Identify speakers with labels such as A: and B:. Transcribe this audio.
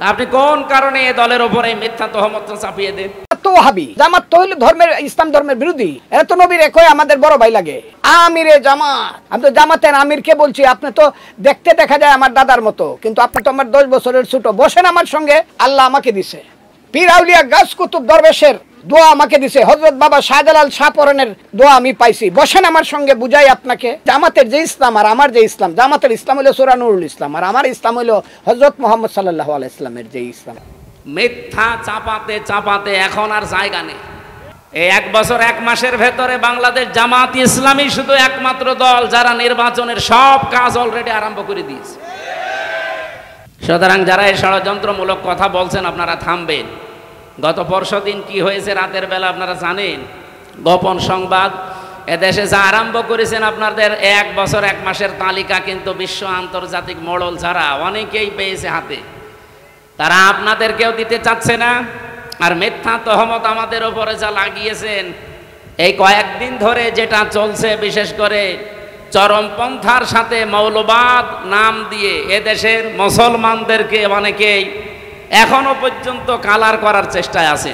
A: আপনি কোন কারণে এ দলের উপরে মিথ্যা তহমত চাপিয়ে দেন?
B: তো ওয়াহাবি জামাত তো হইল ধর্মের, ইসলাম ধর্মের বিরোধী। এরা তো নবীর একই আমাদের বড় ভাই লাগে। আমিরে জামাত, আমি তো জামাতের আমিরকে বলছি, আপনি তো দেখতে দেখা যায় আমার দাদার মতো, কিন্তু আপনি তো আমার 10 বছরের ছোট। বসেন আমার সঙ্গে, আল্লাহ আমাকে দিছে। পীর আউলিয়া গাছ কুতুব দরবেশের দোয়া আমাকে দিছে, হযরত বাবা শাহজালাল শাহপরানের দোয়া আমি পাইছি। বসেন আমার সঙ্গে, বুঝাই আপনাকে। জামাতের যে ইসলাম আর আমার যে ইসলাম, জামাতের ইসলাম হলো সূরা নূরুল ইসলাম, আর আমার ইসলাম হলো হযরত মুহাম্মদ সাল্লাল্লাহু আলাইহি ওয়াসাল্লামের যে ইসলাম।
A: মিথ্যা চাপাতে চাপাতে এখন আর জায়গা নেই। এই 1 বছর 1 মাসের ভেতরে বাংলাদেশ জামাত ইসলামী শুধু একমাত্র দল যারা নির্বাচনের সব কাজ অলরেডি আরম্ভ করে দিয়েছে। সুতরাং যারা এই ষড়যন্ত্রমূলক কথা বলছেন, আপনারা থামবেন। গত পরশুদিন কি হয়েছে রাতের বেলা আপনারা জানেন। গোপন সংবাদ এদেশে যা আরম্ভ করেছেন, আপনাদের 1 বছর 1 মাসের তালিকা কিন্তু বিশ্ব আন্তর্জাতিক মডেল ছাড়া অনেকেই পেয়েছে হাতে। তারা আপনাদেরকেও দিতে চাচ্ছে না। আর মিথ্যা তহমত আমাদের ওপরে যা লাগিয়েছেন, এই কয়েকদিন ধরে যেটা চলছে, বিশেষ করে চরমপন্থার সাথে মৌলবাদ নাম দিয়ে এদেশের মুসলমানদেরকে অনেকেই এখনো পর্যন্ত কালার করার চেষ্টায় আছে।